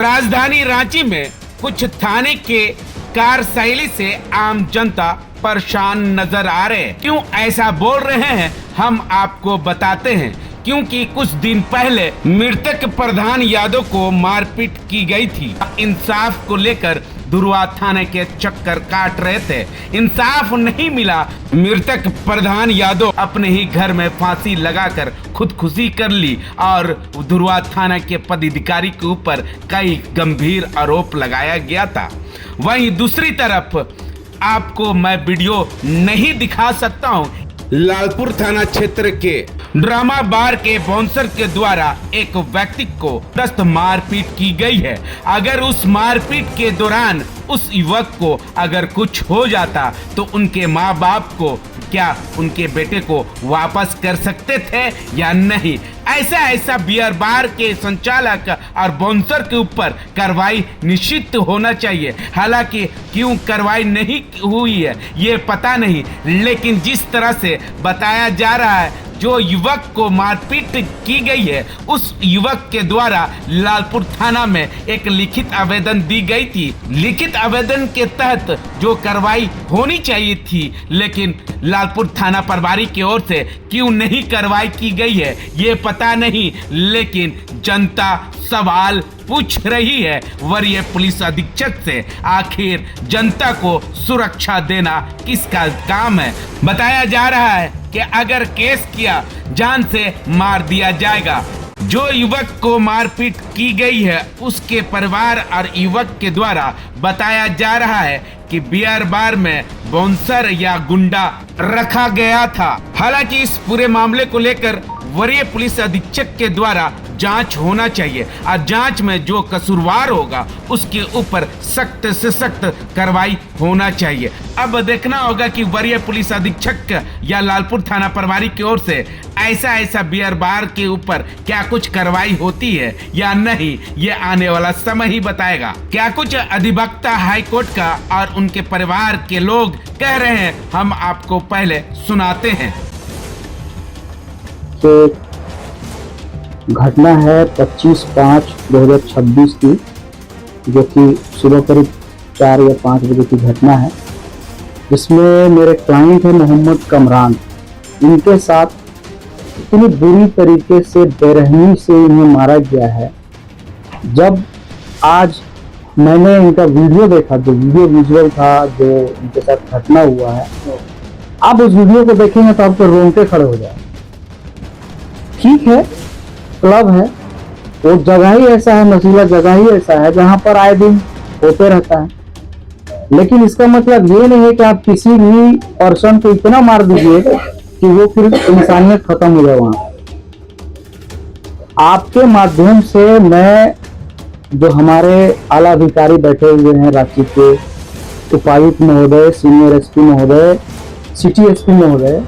राजधानी रांची में कुछ थाने के कार्यशैली से आम जनता परेशान नजर आ रहे हैं। क्यों ऐसा बोल रहे हैं हम आपको बताते हैं। क्योंकि कुछ दिन पहले मृतक प्रधान यादव को मारपीट की गई थी। इंसाफ को लेकर दुर्वा थाने के चक्कर काट रहे थे, इंसाफ नहीं मिला। मृतक प्रधान यादव अपने ही घर में फांसी लगाकर खुदकुशी कर ली और दुर्वा थाना के पदाधिकारी के ऊपर कई गंभीर आरोप लगाया गया था। वहीं दूसरी तरफ आपको मैं वीडियो नहीं दिखा सकता हूं। लालपुर थाना क्षेत्र के ड्रामा बार के बाउंसर के द्वारा एक व्यक्ति को दस्त मारपीट की गई है। अगर उस मारपीट के दौरान उस युवक को अगर कुछ हो जाता तो उनके माँ बाप को क्या उनके बेटे को वापस कर सकते थे या नहीं। ऐसा बियर बार के संचालक और बाउंसर के ऊपर कार्रवाई निश्चित होना चाहिए। हालांकि क्यों कार्रवाई नहीं हुई है ये पता नहीं, लेकिन जिस तरह से बताया जा रहा है जो युवक को मारपीट की गई है उस युवक के द्वारा लालपुर थाना में एक लिखित आवेदन दी गई थी। लिखित आवेदन के तहत जो कार्रवाई होनी चाहिए थी, लेकिन लालपुर थाना प्रभारी की ओर से क्यों नहीं कार्रवाई की गई है ये पता नहीं। लेकिन जनता सवाल पूछ रही है वरीय पुलिस अधीक्षक से, आखिर जनता को सुरक्षा देना किसका काम है। बताया जा रहा है कि अगर केस किया जान से मार दिया जाएगा। जो युवक को मारपीट की गई है उसके परिवार और युवक के द्वारा बताया जा रहा है कि बियर बार में बाउंसर या गुंडा रखा गया था। हालांकि इस पूरे मामले को लेकर वरीय पुलिस अधीक्षक के द्वारा जांच होना चाहिए और जांच में जो कसूरवार होगा उसके ऊपर सख्त से सख्त कार्रवाई होना चाहिए। अब देखना होगा कि वरीय पुलिस अधीक्षक या लालपुर थाना प्रभारी की ओर से ऐसा बियर बार के ऊपर क्या कुछ कार्रवाई होती है या नहीं, ये आने वाला समय ही बताएगा। क्या कुछ अधिवक्ता हाईकोर्ट का और उनके परिवार के लोग कह रहे हैं हम आपको पहले सुनाते हैं। तो घटना है 25/5/2026 की, जो कि सुबह करीब 4 या 5 बजे की घटना है। इसमें मेरे क्लाइंट है मोहम्मद कमरान। इनके साथ इतनी बुरी तरीके से बेरहमी से इन्हें मारा गया है। जब आज मैंने इनका वीडियो देखा, जो वीडियो विजुअल था जो इनके साथ घटना हुआ है, आप उस वीडियो को देखेंगे तो आपको रोंगटे खड़े हो जाए। ठीक है, क्लब है, वो जगह ही ऐसा है, नशीला जगह ही ऐसा है जहां पर आए दिन होते रहता है। लेकिन इसका मतलब ये नहीं है कि आप किसी भी पर्सन को इतना मार दीजिए कि वो फिर इंसानियत खत्म हो जाए। वहां आपके माध्यम से मैं, जो हमारे आला अधिकारी बैठे हुए हैं रांची के, उपायुक्त महोदय, सीनियर एसपी महोदय, सिटी एसपी महोदय,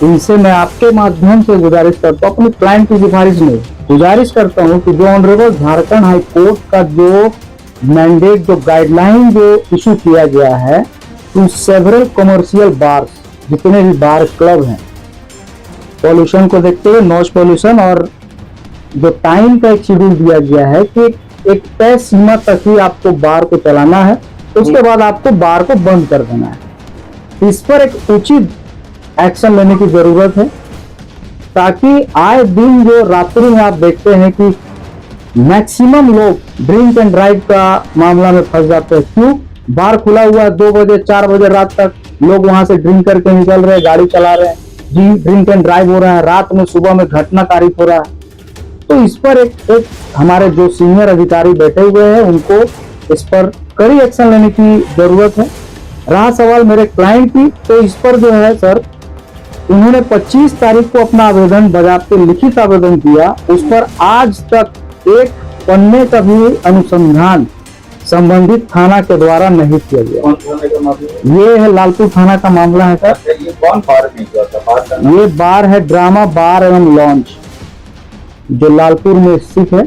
इनसे मैं आपके माध्यम से गुजारिश करता हूँ, अपनी क्लाइंट की सिफारिश में गुजारिश करता हूँ कि जो ऑनरेबल झारखंड हाई कोर्ट का जो मैंडेट, जो गाइडलाइन जो इशू किया गया है टू सेवरल कमर्शियल बार्स, जितने भी बार क्लब हैं, पॉल्यूशन को देखते हुए नॉइज पॉल्यूशन और जो टाइम का एक शेड्यूल दिया गया है कि एक तय सीमा तक ही आपको बार को चलाना है, उसके बाद आपको बार को बंद कर देना है। इस पर एक उचित एक्शन लेने की जरूरत है, ताकि आए दिन जो रात्रि में आप देखते हैं कि मैक्सिमम लोग ड्रिंक एंड ड्राइव का मामला में फंस जाते हैं। क्यों? बार खुला हुआ है, 2 बजे 4 बजे रात तक लोग वहां से ड्रिंक करके निकल रहे हैं, गाड़ी चला रहे हैं, जी ड्रिंक एंड ड्राइव हो रहा है, रात में सुबह में घटना तारीफ हो रहा है। तो इस पर एक हमारे जो सीनियर अधिकारी बैठे हुए हैं उनको इस पर कड़ी एक्शन लेने की जरूरत है। रहा सवाल मेरे क्लाइंट की, तो इस पर जो है सर, उन्होंने 25 तारीख को अपना आवेदन बजाते लिखित आवेदन दिया, उस पर आज तक एक पन्ने का भी अनुसंधान संबंधित थाना के द्वारा नहीं किया गया। ये है लालपुर थाना का मामला है सर। ये कौन बार में हुआ था? ये बार है ड्रामा बार एवं लॉन्च, जो लालपुर में स्थित है।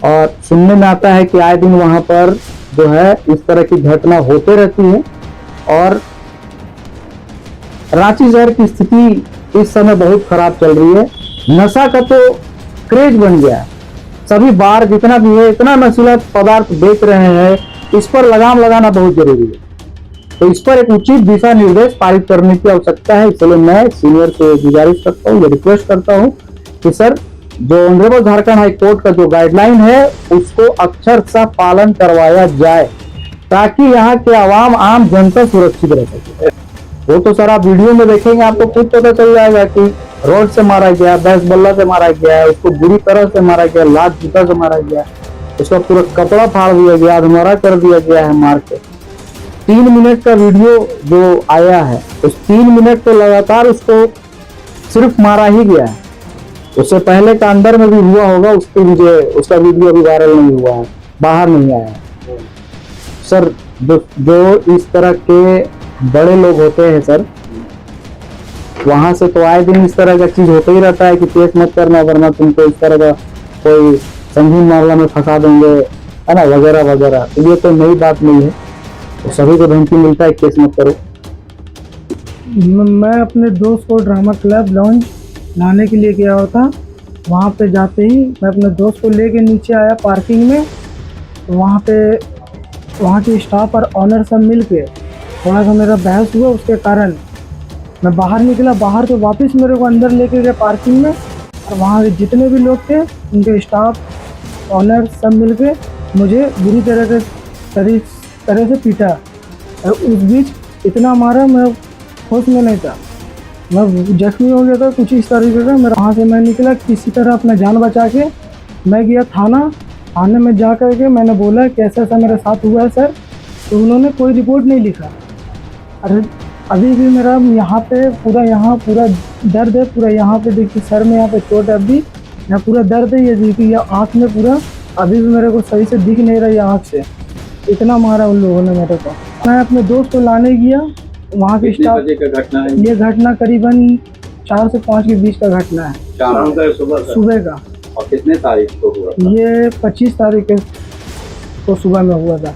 और सुनने में आता है कि आए दिन वहां पर जो है इस तरह की घटना होते रहती है। और रांची शहर की स्थिति इस समय बहुत खराब चल रही है। नशा का तो क्रेज बन गया है। सभी बार जितना भी है, इतना नशीला पदार्थ बेच रहे हैं, इस पर लगाम लगाना बहुत जरूरी है। तो इस पर एक उचित दिशा निर्देश पारित करने की आवश्यकता है। इसलिए मैं सीनियर से गुजारिश करता हूँ, ये रिक्वेस्ट करता हूँ कि सर, जो ऑनरेबल झारखंड हाई कोर्ट का जो गाइडलाइन है उसको अक्षरशः पालन करवाया जाए, ताकि यहाँ के आवाम, आम जनता सुरक्षित रह सके। वो तो सर आप वीडियो में देखेंगे, आपको खुद पता चल जाएगा कि रोड से मारा गया, बैस बल्ला से मारा गया, उसको बुरी तरह से मारा गया, लात जूता से मारा गया, उसका पूरा कपड़ा फाड़ दिया गया, अधमरा कर दिया गया है मार के। 3 मिनट का वीडियो जो आया है, उस 3 मिनट तो लगातार उसको सिर्फ मारा ही गया है। उससे पहले का अंदर में भी हुआ होगा, उसकी मुझे उसका वीडियो अभी वायरल नहीं हुआ है, बाहर नहीं आया है। सर, जो इस तरह के बड़े लोग होते हैं सर, वहां से तो आए दिन इस तरह का चीज होता ही रहता है कि केस मत करना वरना तुमको इस तरह का कोई संगीन मामला में फंसा देंगे, है ना, वगैरह वगैरह। तो ये तो नई बात नहीं है, तो सभी को धमकी मिलता है केस मत करो। मैं अपने दोस्त को ड्रामा क्लब लॉन्च लाने के लिए गया हुआ था। वहाँ पे जाते ही मैं अपने दोस्त को लेके नीचे आया पार्किंग में। तो वहाँ के स्टाफ और ऑनर सब मिल के थोड़ा सा मेरा बहस हुआ, उसके कारण मैं बाहर निकला। बाहर तो वापस मेरे को अंदर लेके गए पार्किंग में, और वहाँ के जितने भी लोग थे उनके स्टाफ ऑनर सब मिल के मुझे बुरी तरह से पीटा। और उस बीच इतना मारा, मैं होश में नहीं था, मैं जख्मी हो गया था कुछ इस तरीके का। मैं वहाँ से मैं निकला किसी तरह अपना जान बचा के। मैं गया थाने में जा कर के मैंने बोला कि ऐसा ऐसा मेरे साथ हुआ है सर। तो उन्होंने कोई रिपोर्ट नहीं लिखा। अरे अभी भी मेरा यहाँ पे पूरा दर्द है, पूरा यहाँ पे देखिए सर में यहाँ पे चोट है, अभी यहाँ पूरा दर्द है। ये देखिए ये आँख में पूरा अभी भी मेरे को सही से दिख नहीं रहा है आँख से, इतना मारा उन लोगों ने मेरे को। मैं अपने दोस्त को लाने गया, वहाँ के स्टाफ, ये घटना करीबन 4 से 5 के बीच का घटना है, शाम का सुबह का। और कितने तारीख को हुआ था? ये 25 तारीख को सुबह में हुआ था।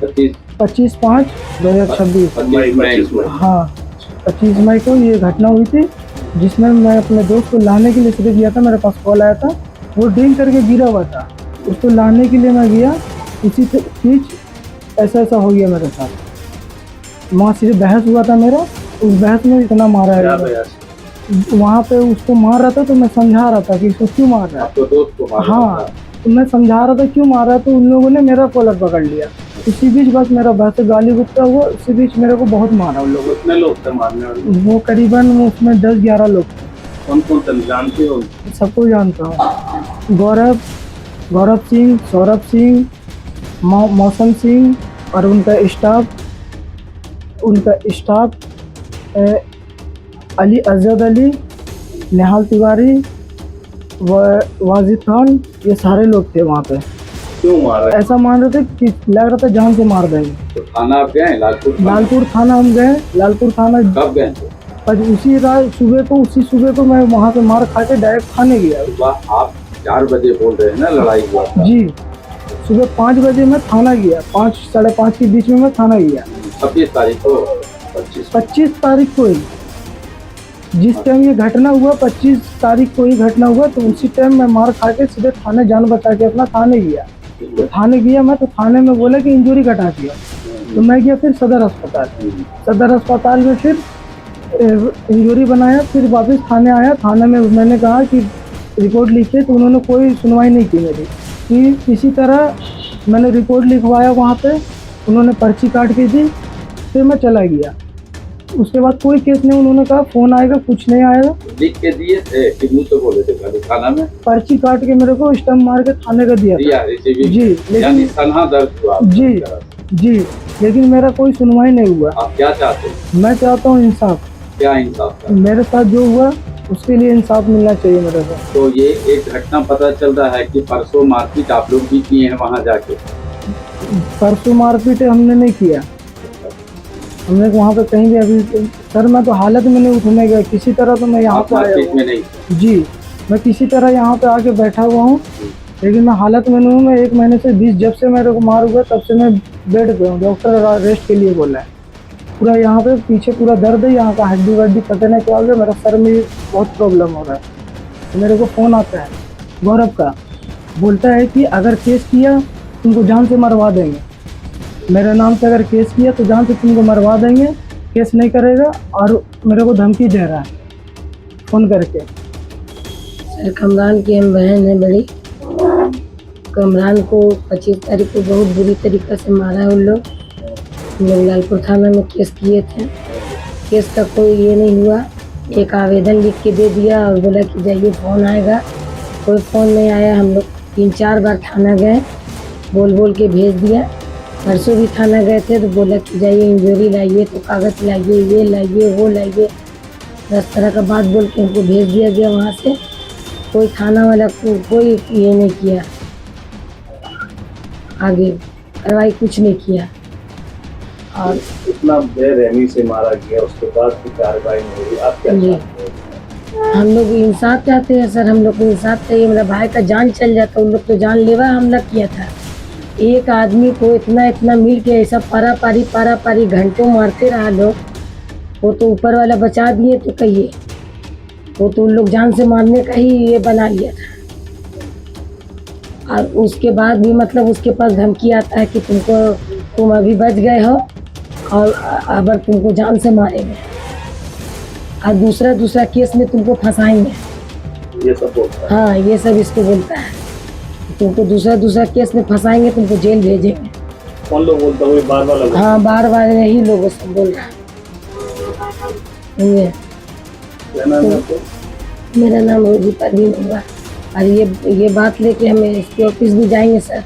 25/5/2026। हाँ, 25 मई को ये घटना हुई थी, जिसमें मैं अपने दोस्त को लाने के लिए सिर्फ गया था। मेरे पास कॉल आया था, वो ड्रिंक करके गिरा हुआ था, उसको लाने के लिए मैं गया। उसी बीच ऐसा हो गया मेरे साथ। वहाँ सिर्फ बहस हुआ था मेरा, उस बहस में इतना मारा है। वहाँ पे उसको मार रहा था तो मैं समझा रहा था कि इसको क्यों मार रहा है। आपको दोस्त को मारा? हाँ, तो मैं समझा रहा था क्यों मार रहा है, तो उन लोगों ने मेरा कॉलर पकड़ लिया। उसी बीच बस मेरा बहस गाली गुस्सा हुआ, उसी बीच मेरे को बहुत मारा उन लोगों। कितने लोग थे मारने वाले? वो करीबन उसमें 10-11 लोग थे। कौन कौन थे जानते हो? सबको जानता हूँ, गौरव सिंह, सौरभ सिंह, मौसम सिंह और उनका स्टाफ अली अजद अली, नेहाल तिवारी, वाजिद खान, ये सारे लोग थे वहाँ पे। क्यों मार रहे? ऐसा मान रहे थे कि लग रहा था जान से मार देंगे। तो थाना आप गए? लालपुर थाना हम गए। लालपुर थाना कब गए थे? पर उसी सुबह को मैं वहाँ से मार खा के डायरेक्ट खाने गया। सुबह आप 4 बजे बोल रहे हैं ना लड़ाई हुआ था? जी, सुबह 5 बजे मैं थाना गया, 5 साढ़े 5 के बीच में मैं थाना गया। 26 तारीख को? 25 तारीख को ही जिस टाइम ये घटना हुआ, 25 तारीख को ही घटना हुआ। तो उसी टाइम मैं मार खा के सीधे थाने जान बचा के अपना थाने गया। तो थाने गया मैं, तो थाने में बोला कि इंजरी कटा दिया। तो मैं गया फिर सदर अस्पताल में फिर इंजरी बनाया, फिर वापस थाने आया। थाने में मैंने कहा कि रिपोर्ट लिखिए, तो उन्होंने कोई सुनवाई नहीं की मेरी। कि किसी तरह मैंने रिपोर्ट लिखवाया वहाँ पे, उन्होंने पर्ची काट के दी, फिर मैं चला गया। उसके बाद कोई केस नहीं, उन्होंने कहा फोन आएगा, कुछ नहीं आएगा। लिख के दिए थे कि मुँह से बोले थे खाली थाना में? पर्ची काट के मेरे को स्टम्प मार के थाने का दिया था। जी, लेकिन थाना दर्ज हुआ? जी, लेकिन मेरा कोई सुनवाई नहीं हुआ। आप क्या चाहते हैं? मैं चाहता हूँ इंसाफ। क्या इंसाफ? मेरे साथ जो हुआ उसके लिए इंसाफ मिलना चाहिए मेरे को। तो ये एक घटना पता चल रहा है कि परसों मारपीट आप लोग भी किए हैं वहाँ जाके? परसों मारपीट हमने नहीं किया, हमने वहाँ पे कहीं भी अभी सर मैं तो हालत में नहीं उठने गया किसी तरह। तो मैं यहाँ पे आया हूँ जी, मैं किसी तरह यहाँ पे आके बैठा हुआ हूँ, लेकिन मैं हालत में नहीं हूँ। मैं 1 महीने से 20 जब से मेरे को मार हुआ तब से मैं बेड पे हूँ। डॉक्टर रेस्ट के लिए बोला है। पूरा यहाँ पे पीछे पूरा दर्द है, यहाँ का हड्डी वड्डी पता नहीं क्या हो गया। मेरा सर में बहुत प्रॉब्लम हो रहा है। तो मेरे को फ़ोन आता है, गौरव का, बोलता है कि अगर केस किया तुमको जान से मरवा देंगे, मेरे नाम से अगर केस किया तो जान से तुमको मरवा देंगे, केस नहीं करेगा, और मेरे को धमकी दे रहा है फ़ोन करके। सर कमरान की हम बहन है बड़ी। कमरान को 25 तारीख को बहुत बुरी तरीक़े से मारा है उन लोग। हम लोग लालपुर थाना में केस किए थे, केस का कोई ये नहीं हुआ। एक आवेदन लिख के दे दिया और बोला कि जाइए फ़ोन आएगा, कोई फ़ोन नहीं आया। हम लोग 3-4 बार थाना गए, बोल के भेज दिया। परसों भी थाना गए थे तो बोला कि जाइए इंजोरी लाइए, तो कागज़ लाइए, ये लाइए, वो लाइए, 10 तरह का बात बोल के हमको भेज दिया गया वहाँ से। कोई थाना वाला कोई ये नहीं किया, आगे कार्रवाई कुछ नहीं किया। और इतना बेरहमी से मारा गया, उसके बाद भी कार्रवाई नहीं हुई, आप क्या जी। चाहते हैं? हम लोग इंसाफ चाहते हैं सर, हम लोग को इंसाफ चाहिए। मेरा भाई का जान चल जाता, उन लोग तो जानलेवा हमला किया था। एक आदमी को इतना मिल के ऐसा पारा पारी घंटों मारते रहा लोग, वो तो ऊपर वाला बचा दिए। तो कहिए, वो तो उन लोग जान से मारने का ही ये बना लिया था। और उसके बाद भी मतलब उसके पास धमकी आता है कि तुम अभी बच गए हो और अगर तुमको जान से मारेंगे और दूसरा केस में तुमको फंसाएंगे। ये सब बोलता है। हाँ, ये सब इसको बोलता है, तुमको दूसरा केस में फंसाएंगे, तुमको जेल भेजेंगे। कौन लोग बोलता हुए बार लोग? हाँ, बार यही लोगों से बोल रहा है। समझे? क्या नाम है आपको? मेरा नाम रोजी परवीन होगा। और ये बात लेके हम एसपी ऑफिस भी जाएंगे सर।